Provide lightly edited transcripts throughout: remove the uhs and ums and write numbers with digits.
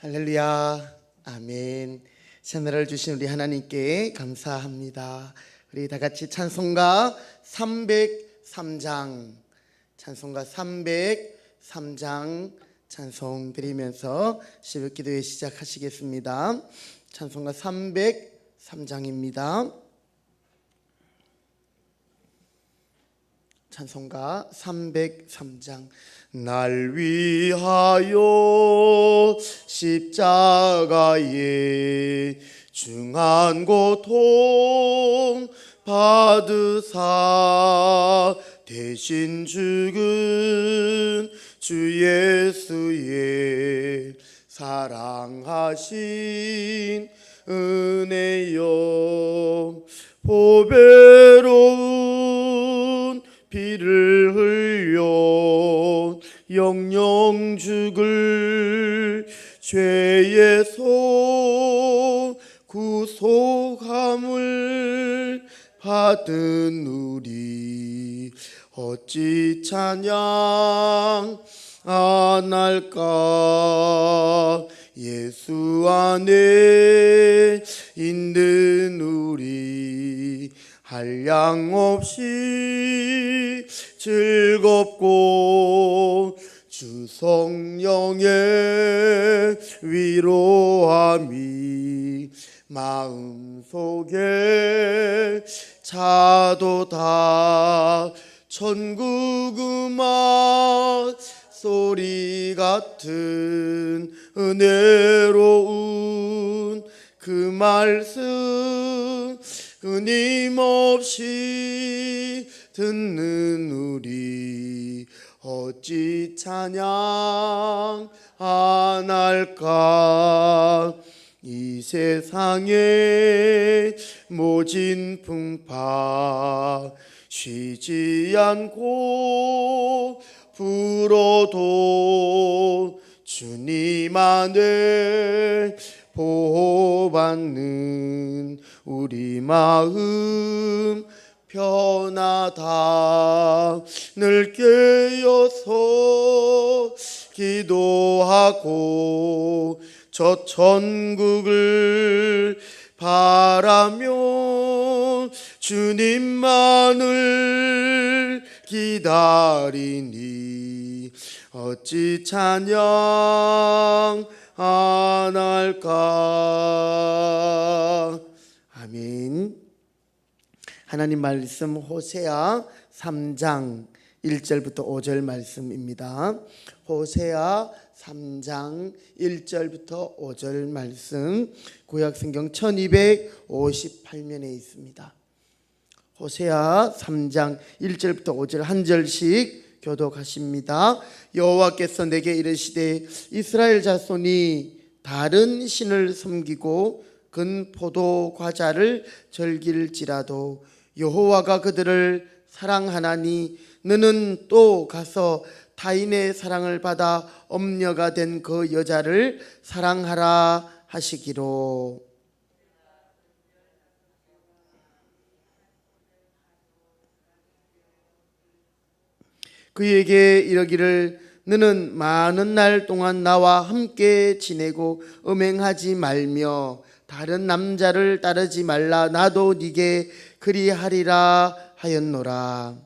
할렐루야, 아멘. 새날을 주신 우리 하나님께 감사합니다. 우리 다 같이 찬송가 303장, 찬송가 303장 찬송 드리면서 새벽 기도회 시작하시겠습니다. 찬송가 303장입니다. 찬송가 303장. 날 위하여 십자가에 중한 고통 받으사 대신 죽은 주 예수의 사랑하신 은혜여, 보배로운 피를 흘려 영영 죽을 죄에서 구속함을 받은 우리 어찌 찬양 안 할까. 예수 안에 있는 우리 한량없이 즐겁고 주 성령의 위로함이 마음속에 차도다. 천국 음악 소리 같은 은혜로운 그 말씀 끊임없이 듣는 우리 어찌 찬양 안 할까. 이 세상의 모진 풍파 쉬지 않고 불어도 주님 안에 보호받는 우리 마음 편하다. 늘 깨어서 기도하고 저 천국을 바라며 주님만을 기다리니 어찌 찬양 안 할까. 아멘. 하나님 말씀 호세아 3장 1절부터 5절 말씀입니다. 호세아 3장 1절부터 5절 말씀, 구약성경 1258면에 있습니다. 호세아 3장 1절부터 5절 한 절씩 교독하십니다. 여호와께서 내게 이르시되 이스라엘 자손이 다른 신을 섬기고 근 포도 과자를 즐길지라도 여호와가 그들을 사랑하나니 너는 또 가서 타인의 사랑을 받아 엄녀가 된 그 여자를 사랑하라 하시기로. 그에게 이르기를 너는 많은 날 동안 나와 함께 지내고 음행하지 말며 다른 남자를 따르지 말라. 나도 네게 그리하리라 하였노라.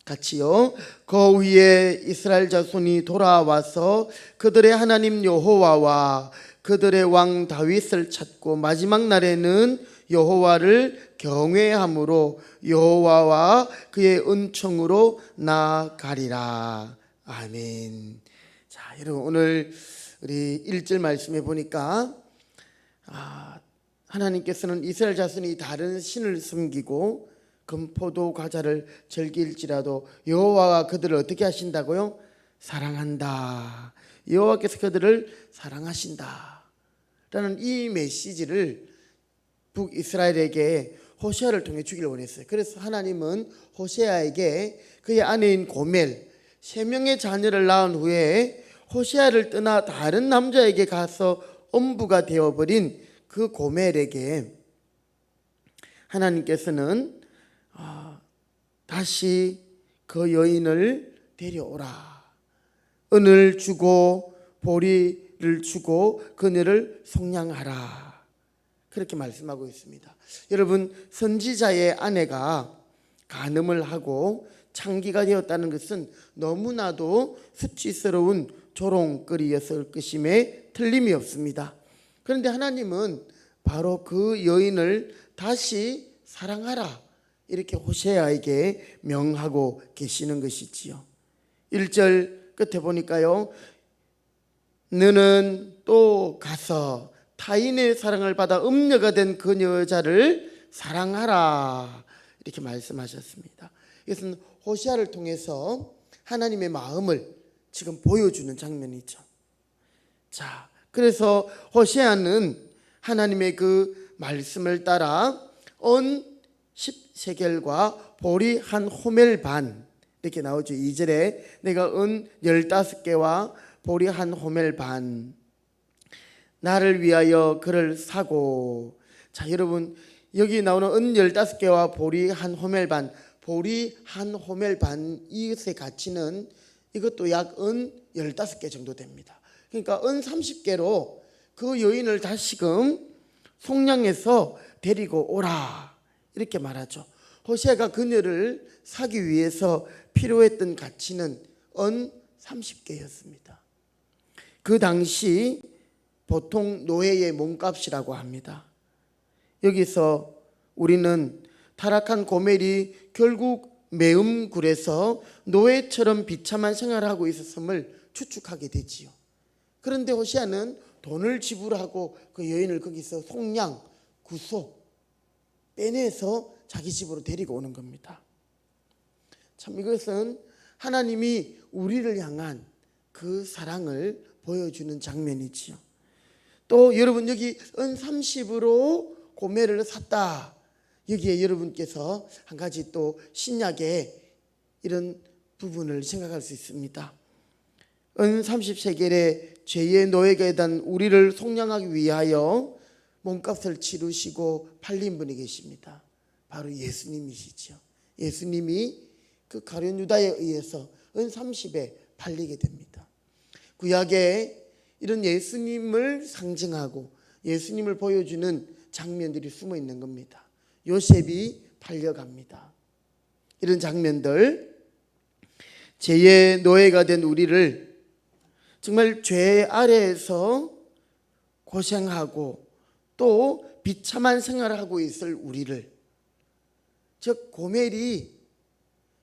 같이요. 그 위에 이스라엘 자손이 돌아와서 그들의 하나님 여호와와 그들의 왕 다윗을 찾고 마지막 날에는 여호와를 경외함으로 여호와와 그의 은총으로 나아가리라. 아멘. 자, 여러분 오늘 우리 1절 말씀에 보니까 하나님께서는 이스라엘 자손이 다른 신을 섬기고 금포도 과자를 즐길지라도 여호와가 그들을 어떻게 하신다고요? 사랑한다. 여호와께서 그들을 사랑하신다 라는 이 메시지를 북이스라엘에게 호세아를 통해 주기를 원했어요. 그래서 하나님은 호세아에게 그의 아내인 고멜 3명의 자녀를 낳은 후에 호세아를 떠나 다른 남자에게 가서 엄부가 되어버린 그 고멜에게 하나님께서는 다시 그 여인을 데려오라, 은을 주고 보리를 주고 그녀를 속량하라, 그렇게 말씀하고 있습니다. 여러분, 선지자의 아내가 간음을 하고 창기가 되었다는 것은 너무나도 수치스러운 조롱거리였을 것임에 틀림이 없습니다. 그런데 하나님은 바로 그 여인을 다시 사랑하라, 이렇게 호세아에게 명하고 계시는 것이지요. 1절 끝에 보니까요, 너는 또 가서 타인의 사랑을 받아 음녀가 된 그 여자를 사랑하라, 이렇게 말씀하셨습니다. 이것은 호세아를 통해서 하나님의 마음을 지금 보여주는 장면이죠. 자, 그래서 호세아는 하나님의 그 말씀을 따라 은 10세겔과 보리 한 호멜 반, 이렇게 나오죠. 2절에 내가 은 15개와 보리 한 호멜 반, 나를 위하여 그를 사고. 자, 여러분, 여기 나오는 은 15개와 보리 한 호멜 반, 보리 한 호멜 반, 이것의 가치는 이것도 약 은 15개 정도 됩니다. 그러니까 은 30개로 그 여인을 다시금 속량해서 데리고 오라, 이렇게 말하죠. 호세아가 그녀를 사기 위해서 필요했던 가치는 은 30개였습니다. 그 당시 보통 노예의 몸값이라고 합니다. 여기서 우리는 타락한 고멜이 결국 매음굴에서 노예처럼 비참한 생활을 하고 있었음을 추측하게 되지요. 그런데 호세아는 돈을 지불하고 그 여인을 거기서 속량, 구속, 빼내서 자기 집으로 데리고 오는 겁니다. 참, 이것은 하나님이 우리를 향한 그 사랑을 보여주는 장면이지요. 또 여러분, 여기 은 30으로 고멜을 샀다, 여기에 여러분께서 한 가지 또 신약의 이런 부분을 생각할 수 있습니다. 은 30세겔의 죄의 노예가 된 우리를 속량하기 위하여 몸값을 치르시고 팔린 분이 계십니다. 바로 예수님이시죠. 예수님이 그 가룟 유다에 의해서 은 30에 팔리게 됩니다. 구약에 이런 예수님을 상징하고 예수님을 보여주는 장면들이 숨어 있는 겁니다. 요셉이 팔려갑니다. 이런 장면들, 죄의 노예가 된 우리를, 정말 죄 아래에서 고생하고 또 비참한 생활을 하고 있을 우리를, 즉 고멜이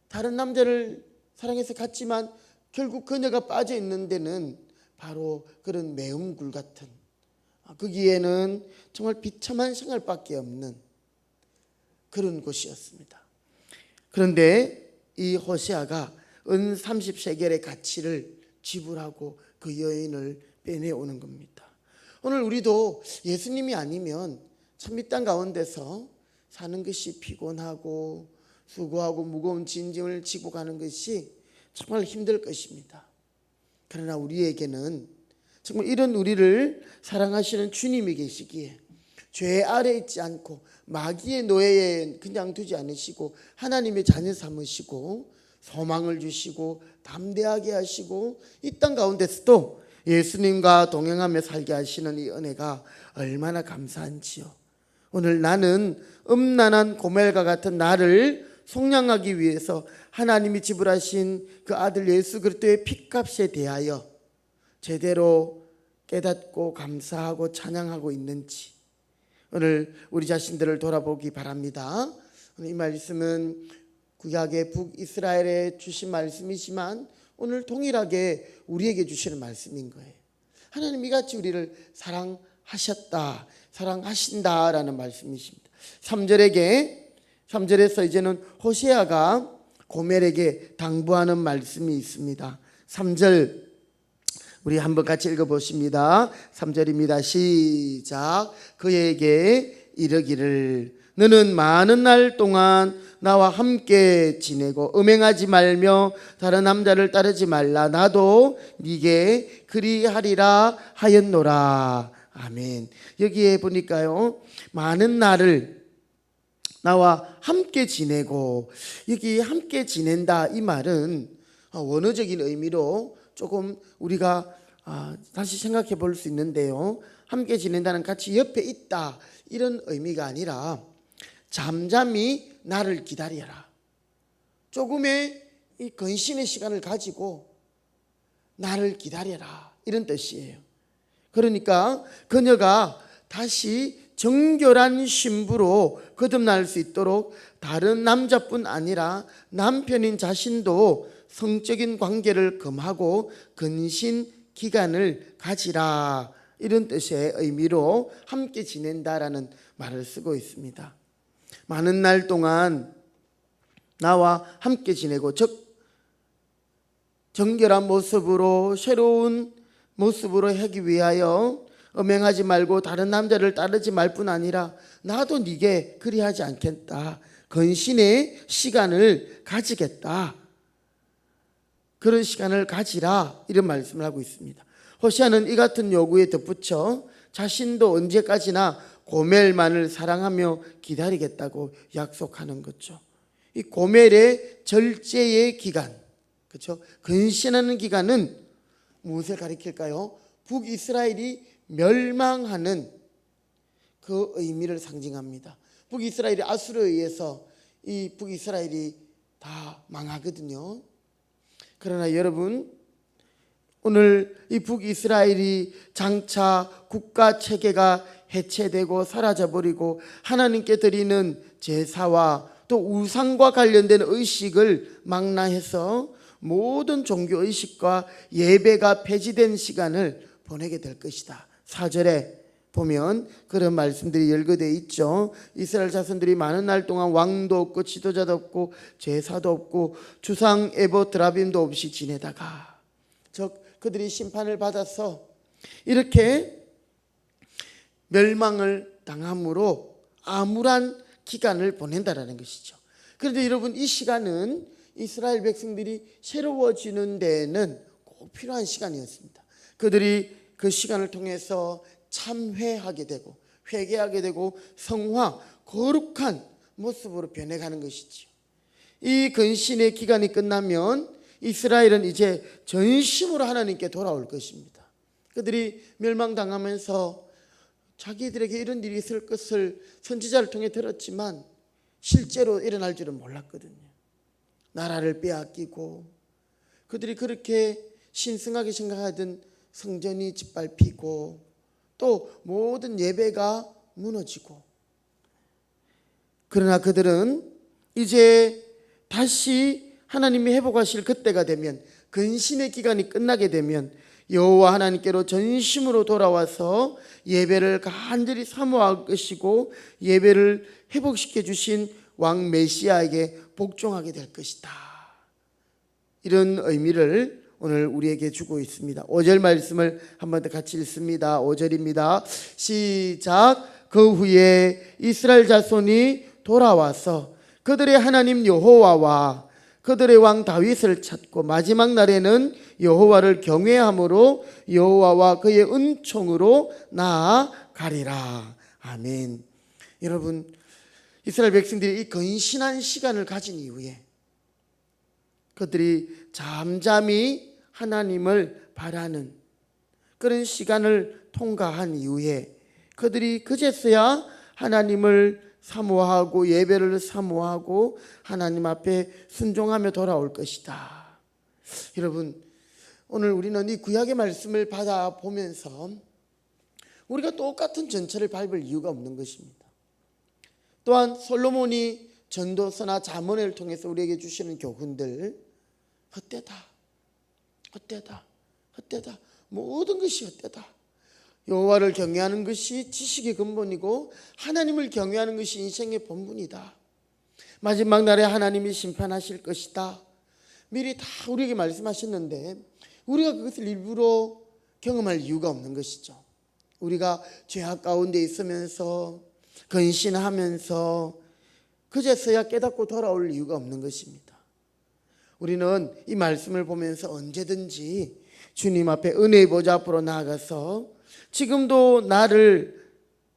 다른 남자를 사랑해서 갔지만 결국 그녀가 빠져 있는 데는 바로 그런 매음굴 같은, 거기에는 정말 비참한 생활밖에 없는 그런 곳이었습니다. 그런데 이 호세아가 은 30세겔의 가치를 지불하고 그 여인을 빼내오는 겁니다. 오늘 우리도 예수님이 아니면 참 이 땅 가운데서 사는 것이 피곤하고 수고하고 무거운 짐을 지고 가는 것이 정말 힘들 것입니다. 그러나 우리에게는 정말 이런 우리를 사랑하시는 주님이 계시기에 죄 아래 있지 않고 마귀의 노예에 그냥 두지 않으시고 하나님의 자녀 삼으시고 소망을 주시고 담대하게 하시고 이 땅 가운데서도 예수님과 동행하며 살게 하시는 이 은혜가 얼마나 감사한지요. 오늘 나는 음란한 고멜과 같은 나를 속량하기 위해서 하나님이 지불하신 그 아들 예수 그리스도의 피값에 대하여 제대로 깨닫고 감사하고 찬양하고 있는지 오늘 우리 자신들을 돌아보기 바랍니다. 오늘 이 말씀은 구약의 북이스라엘에 주신 말씀이지만 오늘 동일하게 우리에게 주시는 말씀인 거예요. 하나님이 같이 우리를 사랑하셨다, 사랑하신다라는 말씀이십니다. 3절에서 이제는 호세아가 고멜에게 당부하는 말씀이 있습니다. 3절 우리 한번 같이 읽어보십니다. 3절입니다. 시작. 그에게 이르기를 너는 많은 날 동안 나와 함께 지내고 음행하지 말며 다른 남자를 따르지 말라. 나도 네게 그리하리라 하였노라. 아멘. 여기에 보니까요, 많은 날을 나와 함께 지내고, 여기 함께 지낸다 이 말은 원어적인 의미로 조금 우리가 다시 생각해 볼 수 있는데요, 함께 지낸다는 같이 옆에 있다 이런 의미가 아니라 잠잠히 나를 기다려라, 조금의 이 근신의 시간을 가지고 나를 기다려라 이런 뜻이에요. 그러니까 그녀가 다시 정결한 신부로 거듭날 수 있도록 다른 남자뿐 아니라 남편인 자신도 성적인 관계를 금하고 근신 기간을 가지라 이런 뜻의 의미로 함께 지낸다라는 말을 쓰고 있습니다. 많은 날 동안 나와 함께 지내고, 즉 정결한 모습으로, 새로운 모습으로 하기 위하여 음행하지 말고 다른 남자를 따르지 말 뿐 아니라 나도 네게 그리하지 않겠다, 근신의 시간을 가지겠다, 그런 시간을 가지라 이런 말씀을 하고 있습니다. 호세아는 이 같은 요구에 덧붙여 자신도 언제까지나 고멜만을 사랑하며 기다리겠다고 약속하는 거죠. 이 고멜의 절제의 기간, 그렇죠? 근신하는 기간은 무엇을 가리킬까요? 북이스라엘이 멸망하는 그 의미를 상징합니다. 북이스라엘이 아수르에 의해서 이 북이스라엘이 다 망하거든요. 그러나 여러분, 오늘 이 북이스라엘이 장차 국가 체계가 해체되고 사라져버리고 하나님께 드리는 제사와 또 우상과 관련된 의식을 망라해서 모든 종교의식과 예배가 폐지된 시간을 보내게 될 것이다. 4절에 보면 그런 말씀들이 열거되어 있죠. 이스라엘 자손들이 많은 날 동안 왕도 없고 지도자도 없고 제사도 없고 주상 에봇 드라빔도 없이 지내다가, 즉 그들이 심판을 받아서 이렇게 멸망을 당함으로 암울한 기간을 보낸다라는 것이죠. 그런데 여러분, 이 시간은 이스라엘 백성들이 새로워지는 데에는 꼭 필요한 시간이었습니다. 그들이 그 시간을 통해서 참회하게 되고 회개하게 되고 성화, 거룩한 모습으로 변해가는 것이죠. 이 근신의 기간이 끝나면 이스라엘은 이제 전심으로 하나님께 돌아올 것입니다. 그들이 멸망당하면서 자기들에게 이런 일이 있을 것을 선지자를 통해 들었지만 실제로 일어날 줄은 몰랐거든요. 나라를 빼앗기고 그들이 그렇게 신성하게 생각하던 성전이 짓밟히고 또 모든 예배가 무너지고, 그러나 그들은 이제 다시 하나님이 회복하실 그때가 되면, 근신의 기간이 끝나게 되면 여호와 하나님께로 전심으로 돌아와서 예배를 간절히 사모할 것이고 예배를 회복시켜 주신 왕 메시아에게 복종하게 될 것이다. 이런 의미를 오늘 우리에게 주고 있습니다. 5절 말씀을 한 번 더 같이 읽습니다. 5절입니다. 시작. 그 후에 이스라엘 자손이 돌아와서 그들의 하나님 여호와와 그들의 왕 다윗을 찾고 마지막 날에는 여호와를 경외함으로 여호와와 그의 은총으로 나아가리라. 아멘. 여러분, 이스라엘 백성들이 이 근신한 시간을 가진 이후에 그들이 잠잠히 하나님을 바라는 그런 시간을 통과한 이후에 그들이 그제서야 하나님을 사모하고 예배를 사모하고 하나님 앞에 순종하며 돌아올 것이다. 여러분, 오늘 우리는 이 구약의 말씀을 받아보면서 우리가 똑같은 전철을 밟을 이유가 없는 것입니다. 또한 솔로몬이 전도서나 잠언을 통해서 우리에게 주시는 교훈들, 헛되다, 모든 것이 헛되다. 여호와를 경외하는 것이 지식의 근본이고 하나님을 경외하는 것이 인생의 본분이다. 마지막 날에 하나님이 심판하실 것이다. 미리 다 우리에게 말씀하셨는데 우리가 그것을 일부러 경험할 이유가 없는 것이죠. 우리가 죄악 가운데 있으면서 근신하면서 그제서야 깨닫고 돌아올 이유가 없는 것입니다. 우리는 이 말씀을 보면서 언제든지 주님 앞에 은혜의 보좌 앞으로 나아가서 지금도 나를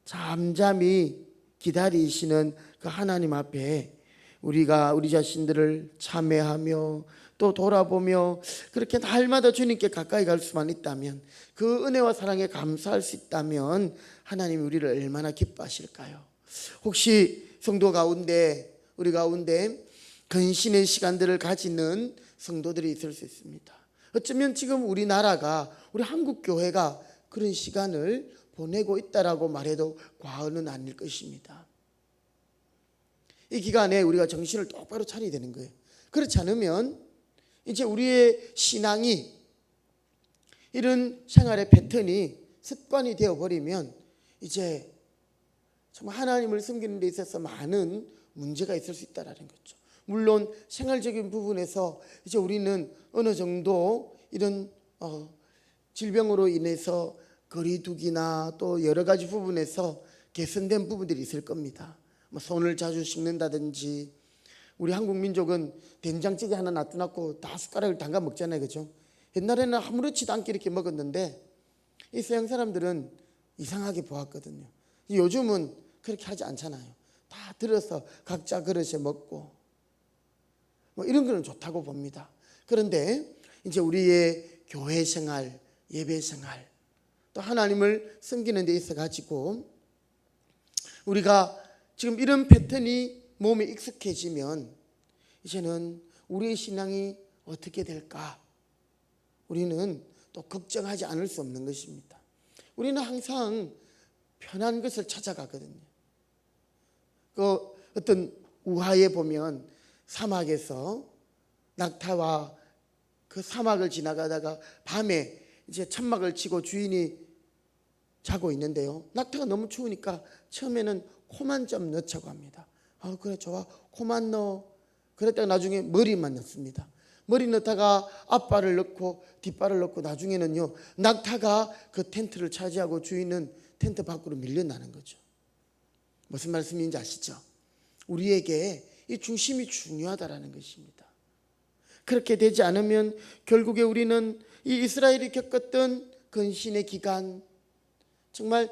잠잠히 기다리시는 그 하나님 앞에 우리가 우리 자신들을 참회하며 또 돌아보며 그렇게 날마다 주님께 가까이 갈 수만 있다면, 그 은혜와 사랑에 감사할 수 있다면 하나님이 우리를 얼마나 기뻐하실까요? 혹시 성도 가운데, 우리 가운데 근신의 시간들을 가지는 성도들이 있을 수 있습니다. 어쩌면 지금 우리나라가, 우리 한국 교회가 그런 시간을 보내고 있다라고 말해도 과언은 아닐 것입니다. 이 기간에 우리가 정신을 똑바로 차려야 되는 거예요. 그렇지 않으면 이제 우리의 신앙이, 이런 생활의 패턴이 습관이 되어버리면 이제 정말 하나님을 섬기는 데 있어서 많은 문제가 있을 수 있다는 거죠. 물론 생활적인 부분에서 이제 우리는 어느 정도 이런 질병으로 인해서 거리두기나 또 여러 가지 부분에서 개선된 부분들이 있을 겁니다. 뭐 손을 자주 씻는다든지, 우리 한국 민족은 된장찌개 하나 놔두놓고 다 숟가락을 담가 먹잖아요, 그죠? 옛날에는 아무렇지도 않게 이렇게 먹었는데 이 서양 사람들은 이상하게 보았거든요. 요즘은 그렇게 하지 않잖아요. 다 들어서 각자 그릇에 먹고 뭐 이런 거는 좋다고 봅니다. 그런데 이제 우리의 교회 생활, 예배 생활, 또 하나님을 섬기는 데 있어 가지고 우리가 지금 이런 패턴이 몸에 익숙해지면 이제는 우리의 신앙이 어떻게 될까? 우리는 또 걱정하지 않을 수 없는 것입니다. 우리는 항상 편한 것을 찾아가거든요. 그 어떤 우하에 보면 사막에서 낙타와 그 사막을 지나가다가 밤에 이제 천막을 치고 주인이 자고 있는데요. 낙타가 너무 추우니까 처음에는 코만 좀 넣자고 합니다. 그래 좋아, 코만 넣어. 그랬다가 나중에 머리만 넣습니다. 머리 넣다가 앞발을 넣고 뒷발을 넣고 나중에는요, 낙타가 그 텐트를 차지하고 주인은 텐트 밖으로 밀려나는 거죠. 무슨 말씀인지 아시죠? 우리에게 이 중심이 중요하다라는 것입니다. 그렇게 되지 않으면 결국에 우리는 이 이스라엘이 겪었던 근신의 기간, 정말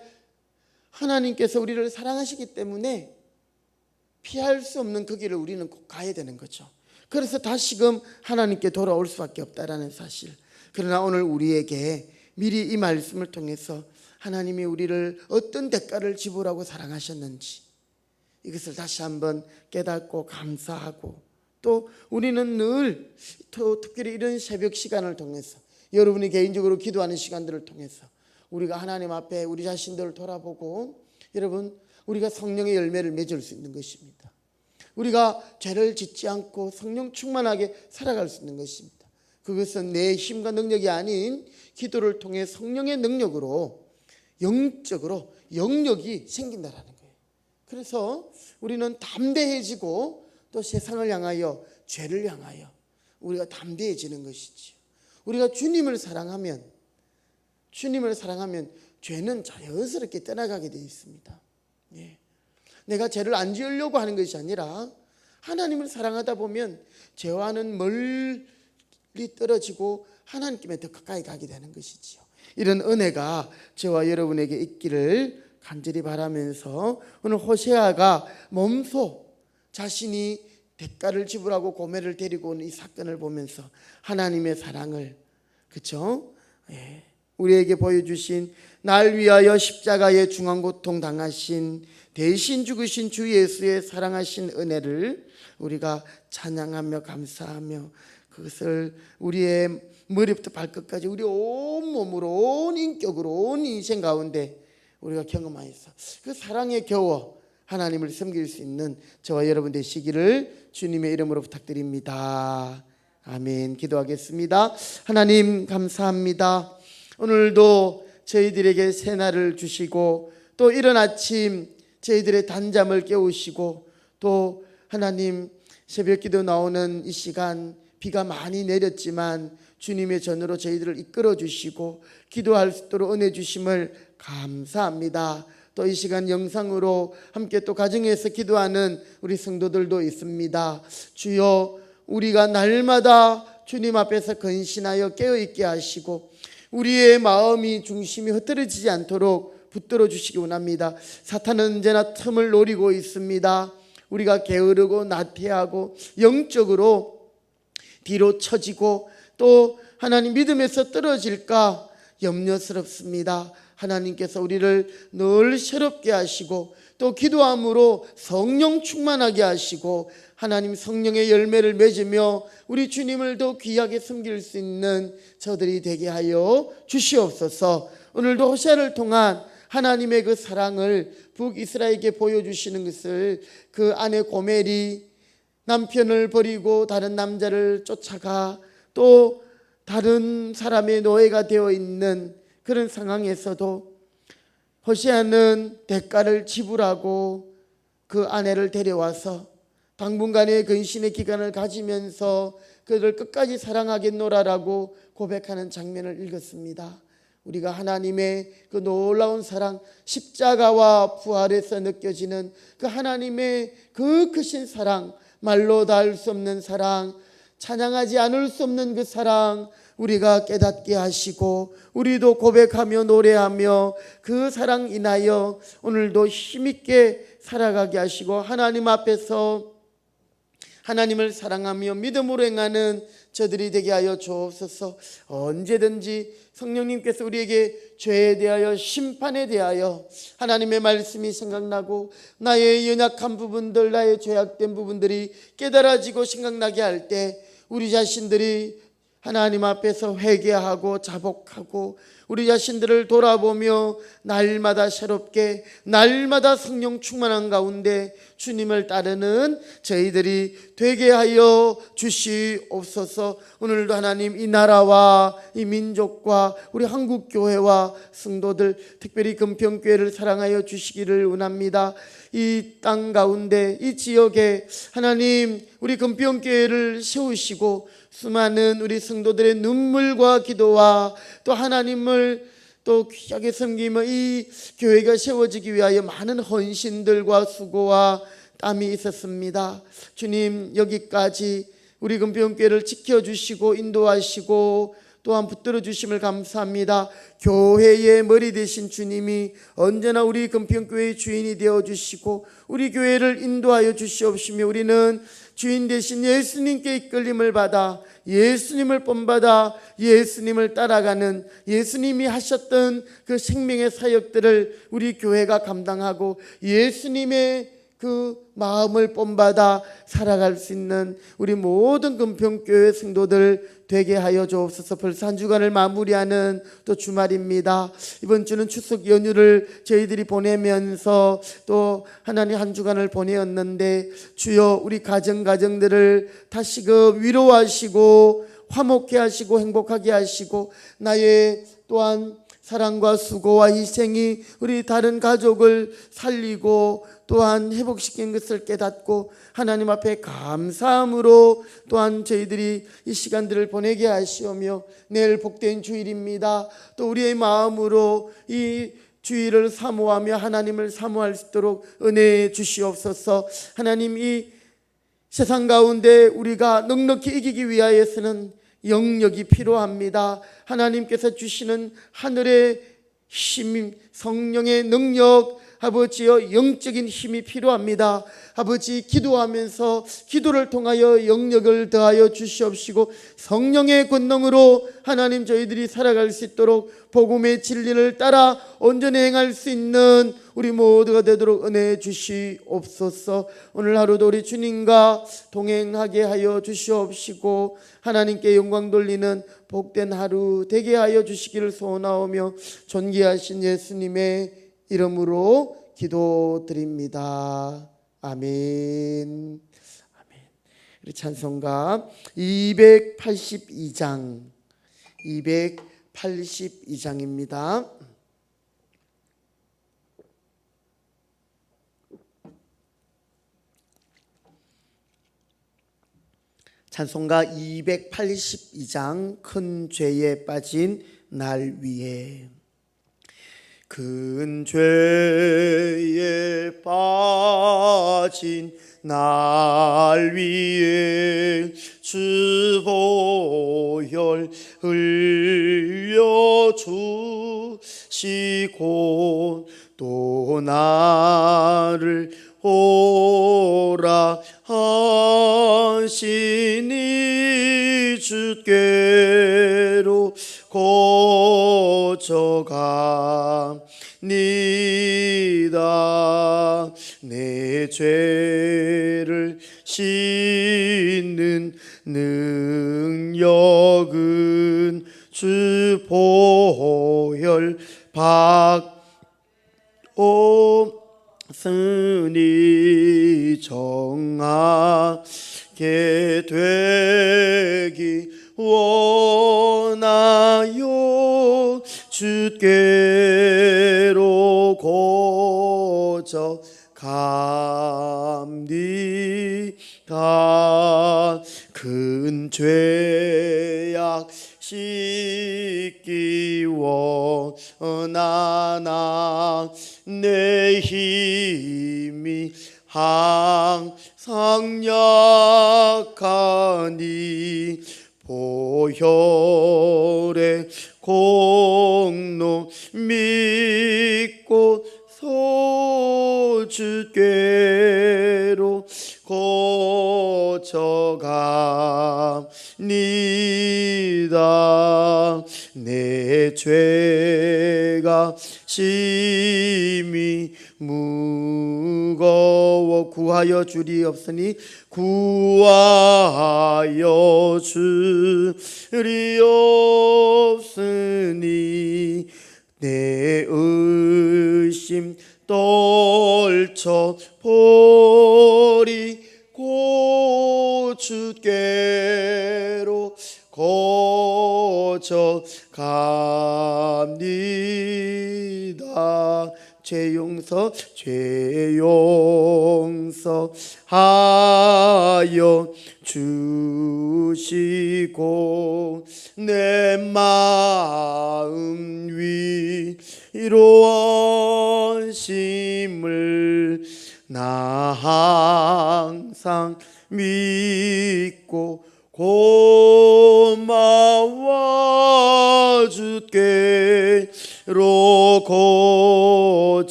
하나님께서 우리를 사랑하시기 때문에 피할 수 없는 그 길을 우리는 꼭 가야 되는 거죠. 그래서 다시금 하나님께 돌아올 수밖에 없다라는 사실. 그러나 오늘 우리에게 미리 이 말씀을 통해서 하나님이 우리를 어떤 대가를 지불하고 사랑하셨는지 이것을 다시 한번 깨닫고 감사하고, 또 우리는 늘 특별히 이런 새벽 시간을 통해서, 여러분이 개인적으로 기도하는 시간들을 통해서 우리가 하나님 앞에 우리 자신들을 돌아보고, 여러분 우리가 성령의 열매를 맺을 수 있는 것입니다. 우리가 죄를 짓지 않고 성령 충만하게 살아갈 수 있는 것입니다. 그것은 내 힘과 능력이 아닌 기도를 통해 성령의 능력으로 영적으로 영역이 생긴다라는 거예요. 그래서 우리는 담대해지고 또 세상을 향하여, 죄를 향하여 우리가 담대해지는 것이지요. 우리가 주님을 사랑하면 죄는 자연스럽게 떠나가게 되어 있습니다. 내가 죄를 안 지으려고 하는 것이 아니라 하나님을 사랑하다 보면 죄와는 멀리 떨어지고 하나님께 더 가까이 가게 되는 것이지요. 이런 은혜가 저와 여러분에게 있기를 간절히 바라면서, 오늘 호세아가 몸소 자신이 대가를 지불하고 고멜을 데리고 온 이 사건을 보면서 하나님의 사랑을, 그렇죠? 우리에게 보여주신, 날 위하여 십자가의 중환고통 당하신, 대신 죽으신 주 예수의 사랑하신 은혜를 우리가 찬양하며 감사하며, 그것을 우리의 머리부터 발끝까지 우리 온 몸으로, 온 인격으로, 온 인생 가운데 우리가 경험하여서 그 사랑에 겨워 하나님을 섬길 수 있는 저와 여러분 되시기를 주님의 이름으로 부탁드립니다. 아멘. 기도하겠습니다. 하나님 감사합니다. 오늘도 저희들에게 새날을 주시고, 또 이른 아침 저희들의 단잠을 깨우시고, 또 하나님 새벽기도 나오는 이 시간 비가 많이 내렸지만 주님의 전으로 저희들을 이끌어 주시고 기도할 수 있도록 은혜 주심을 감사합니다. 또 이 시간 영상으로 함께 또 가정에서 기도하는 우리 성도들도 있습니다. 주여, 우리가 날마다 주님 앞에서 근신하여 깨어있게 하시고 우리의 마음이 중심이 흐트러지지 않도록 붙들어 주시기 원합니다. 사탄은 언제나 틈을 노리고 있습니다. 우리가 게으르고 나태하고 영적으로 뒤로 처지고 또 하나님 믿음에서 떨어질까 염려스럽습니다. 하나님께서 우리를 늘 새롭게 하시고 또 기도함으로 성령 충만하게 하시고 하나님 성령의 열매를 맺으며 우리 주님을 더 귀하게 섬길 수 있는 저들이 되게 하여 주시옵소서. 오늘도 호세아를 통한 하나님의 그 사랑을 북이스라엘에게 보여주시는 것을 그 아내 고멜이 남편을 버리고 다른 남자를 쫓아가 또 다른 사람의 노예가 되어 있는 그런 상황에서도 호세아는 대가를 지불하고 그 아내를 데려와서 당분간의 근신의 기간을 가지면서 그를 끝까지 사랑하겠노라라고 고백하는 장면을 읽었습니다. 우리가 하나님의 그 놀라운 사랑, 십자가와 부활에서 느껴지는 그 하나님의 그 크신 사랑, 말로 닿을 수 없는 사랑, 찬양하지 않을 수 없는 그 사랑 우리가 깨닫게 하시고 우리도 고백하며 노래하며 그 사랑 인하여 오늘도 힘있게 살아가게 하시고 하나님 앞에서 하나님을 사랑하며 믿음으로 행하는 저들이 되게 하여 주옵소서. 언제든지 성령님께서 우리에게 죄에 대하여 심판에 대하여 하나님의 말씀이 생각나고 나의 연약한 부분들 나의 죄악된 부분들이 깨달아지고 생각나게 할 때 우리 자신들이 하나님 앞에서 회개하고 자복하고 우리 자신들을 돌아보며 날마다 새롭게 날마다 성령 충만한 가운데 주님을 따르는 저희들이 되게 하여 주시옵소서. 오늘도 하나님 이 나라와 이 민족과 우리 한국교회와 성도들 특별히 금평교회를 사랑하여 주시기를 원합니다. 이 땅 가운데 이 지역에 하나님 우리 금평교회를 세우시고 수많은 우리 성도들의 눈물과 기도와 또 하나님을 또 귀하게 섬기며 이 교회가 세워지기 위하여 많은 헌신들과 수고와 땀이 있었습니다. 주님 여기까지 우리 금평교회를 지켜주시고 인도하시고 또한 붙들어 주심을 감사합니다. 교회의 머리 되신 주님이 언제나 우리 금평교회의 주인이 되어주시고 우리 교회를 인도하여 주시옵시며 우리는 주인 되신 예수님께 이끌림을 받아 예수님을 본받아 예수님을 따라가는 예수님이 하셨던 그 생명의 사역들을 우리 교회가 감당하고 예수님의 그 마음을 본받아 살아갈 수 있는 우리 모든 금평교회 성도들 되게 하여 주옵소서. 벌써 한 주간을 마무리하는 또 주말입니다. 이번 주는 추석 연휴를 저희들이 보내면서 또 하나님 한 주간을 보내었는데 주여 우리 가정들을 다시금 위로하시고 화목해 하시고 행복하게 하시고 나의 또한 사랑과 수고와 희생이 우리 다른 가족을 살리고 또한 회복시킨 것을 깨닫고 하나님 앞에 감사함으로 또한 저희들이 이 시간들을 보내게 하시오며 내일 복된 주일입니다. 또 우리의 마음으로 이 주일을 사모하며 하나님을 사모할 수 있도록 은혜해 주시옵소서. 하나님 이 세상 가운데 우리가 넉넉히 이기기 위하여서는 영역이 필요합니다. 하나님께서 주시는 하늘의 힘, 성령의 능력, 아버지여 영적인 힘이 필요합니다. 아버지 기도하면서 기도를 통하여 영역을 더하여 주시옵시고 성령의 권능으로 하나님 저희들이 살아갈 수 있도록 복음의 진리를 따라 온전히 행할 수 있는 우리 모두가 되도록 은혜해 주시옵소서. 오늘 하루도 우리 주님과 동행하게 하여 주시옵시고 하나님께 영광 돌리는 복된 하루 되게 하여 주시기를 소원하오며 존귀하신 예수님의 이름으로 기도드립니다. 아멘. 아멘. 우리 찬송가 282장입니다. 찬송가 282장 큰 죄에 빠진 날 위에 큰 죄에 빠진 날 위에 주 보혈 흘려주시고 또 나를 오라 하시니 주께로 고쳐갑니다. 내 죄를 씻는 능력은 주 보혈 받옵으니 정하게 되기 원하여 주께로 고쳐갑니다. 큰 죄악 씻기 원하나 내 힘이 항상 약하니 보혈의 공로 믿고 주께로 고쳐갑니다. 내 죄가 심히 무거워 구하여 주리옵으니 구하여 주리옵으니 내 의심 떨쳐 버리고 주께로 고쳐갑니다. 죄 용서하여 주시고 내 마음 위로하심을 나 항상 믿고 고마워 주께로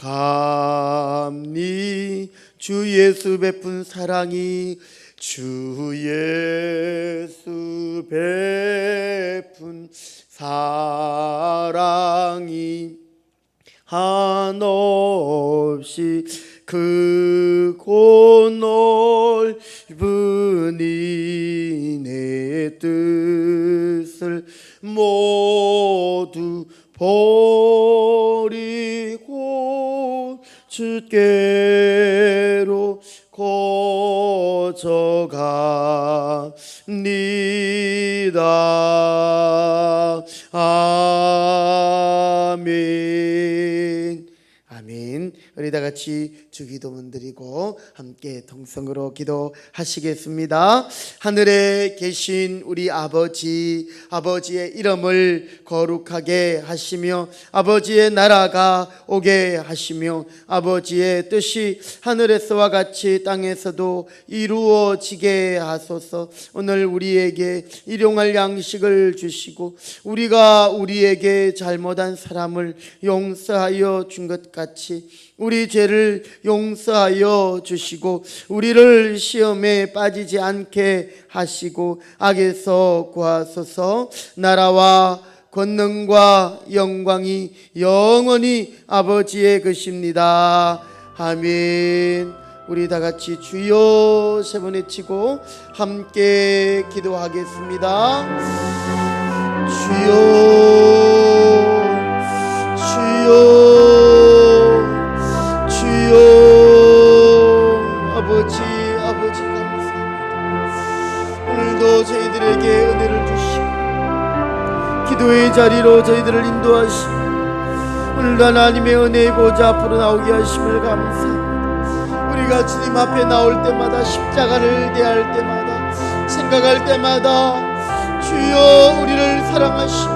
고쳐갑니. 주 예수 베푼 사랑이 주 예수 베푼 사랑이 한없이 크고 넓으니 내 뜻을 모두 버리고 주께로 고쳐갑니다. 아멘. 아멘. 우리 다 같이 주기도문 드리고 함께 동성으로 기도하시겠습니다. 하늘에 계신 우리 아버지, 아버지의 이름을 거룩하게 하시며 아버지의 나라가 오게 하시며 아버지의 뜻이 하늘에서와 같이 땅에서도 이루어지게 하소서. 오늘 우리에게 일용할 양식을 주시고 우리가 우리에게 잘못한 사람을 용서하여 준 것 같이 우리 죄를 용서하여 주시고 우리를 시험에 빠지지 않게 하시고 악에서 구하소서. 나라와 권능과 영광이 영원히 아버지의 것입니다. 아멘. 우리 다 같이 주여 세 번 외치고 함께 기도하겠습니다. 주여 주여 주여. 아버지 감사합니다. 오늘도 저희들에게 은혜를 주시고 기도의 자리로 저희들을 인도하시고 오늘도 하나님의 은혜의 보좌 앞으로 나오게 하심을 감사합니다. 우리가 주님 앞에 나올 때마다 십자가를 대할 때마다 생각할 때마다 주여 우리를 사랑하시고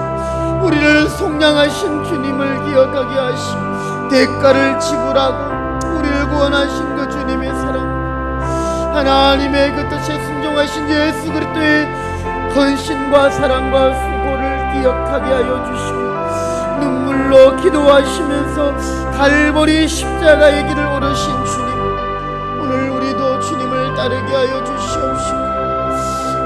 우리를 속량하신 주님을 기억하게 하시고 대가를 지불하고 우리를 구원하신 그 주님의 사랑, 하나님의 그 뜻에 순종하신 예수 그리스도의 헌신과 사랑과 수고를 기억하게 하여 주시고 눈물로 기도하시면서 갈보리 십자가의 길을 오르신 주님, 오늘 우리도 주님을 따르게 하여 주시옵시고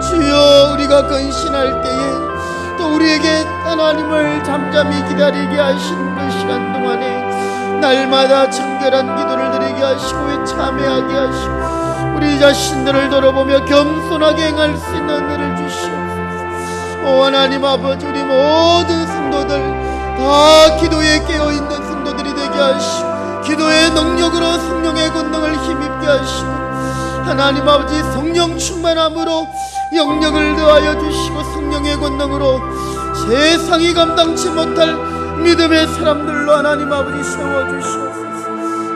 주여, 우리가 근신할 때에 또 우리에게 하나님을 잠잠히 기다리게 하신 그 시간 동안에 날마다 정결한 기도를 드리게 하시고 참회하게 하시고 우리 자신들을 돌아보며 겸손하게 행할 수 있는 은혜를 주시옵소서. 오 하나님 아버지, 우리 모든 성도들 다 기도에 깨어있는 성도들이 되게 하시고 기도의 능력으로 성령의 권능을 힘입게 하시고 하나님 아버지, 성령 충만함으로 영력을 더하여 주시고 성령의 권능으로 세상이 감당치 못할 믿음의 사람들로 하나님 아버지 세워주시옵소서.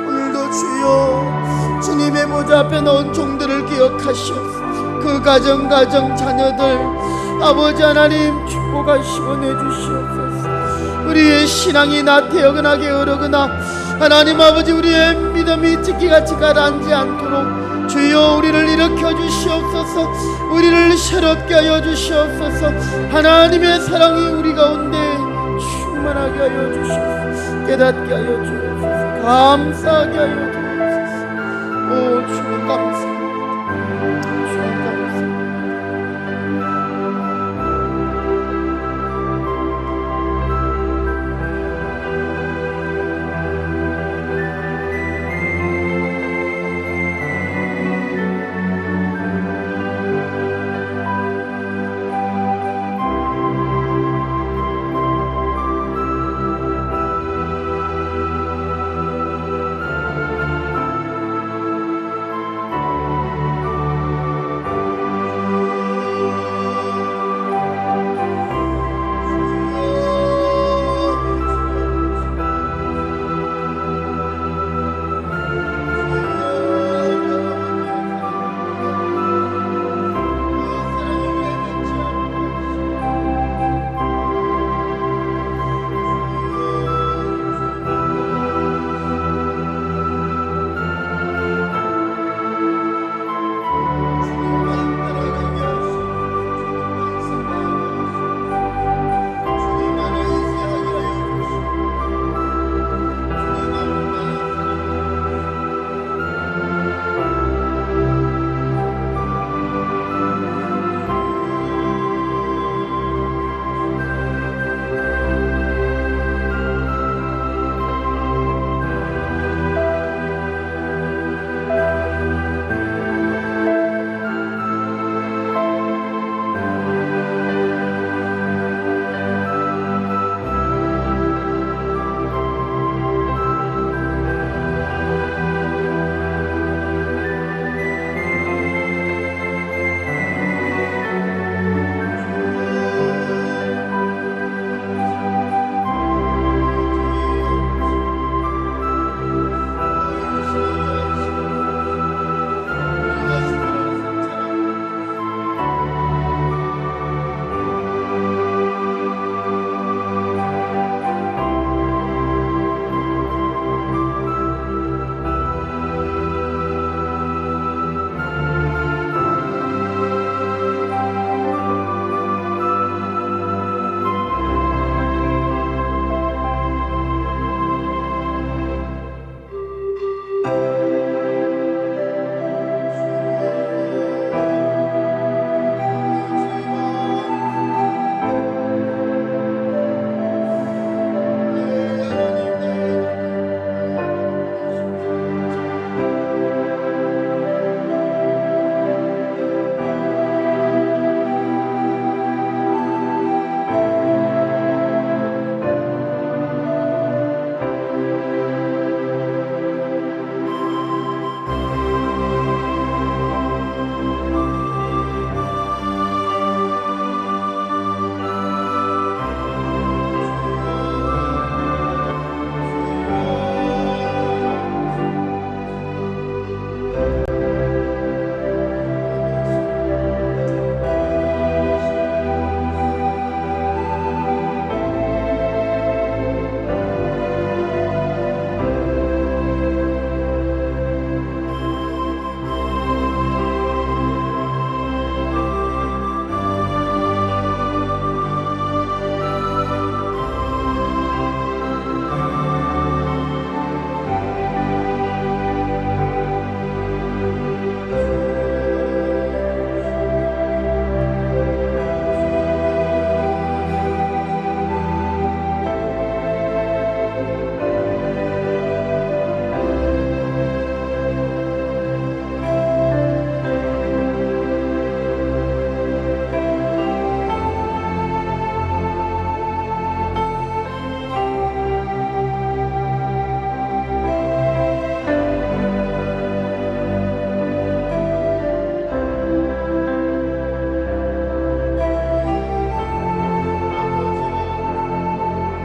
오늘도 주여, 주님의 보좌 앞에 놓은 종들을 기억하시옵소서. 그 가정 자녀들 아버지 하나님 축복하시고 내주시옵소서. 우리의 신앙이 나태하거나 게으르거나 하나님 아버지, 우리의 믿음이 찌기같이 가라앉지 않도록 주여 우리를 일으켜 주시옵소서. 우리를 새롭게 하여 주시옵소서. 하나님의 사랑이 우리 가운데 충만하게 하여 주시옵소서. 깨닫게 하여 주옵소서. 감사하게 하여 주옵소서. 오 주님 감사합니다.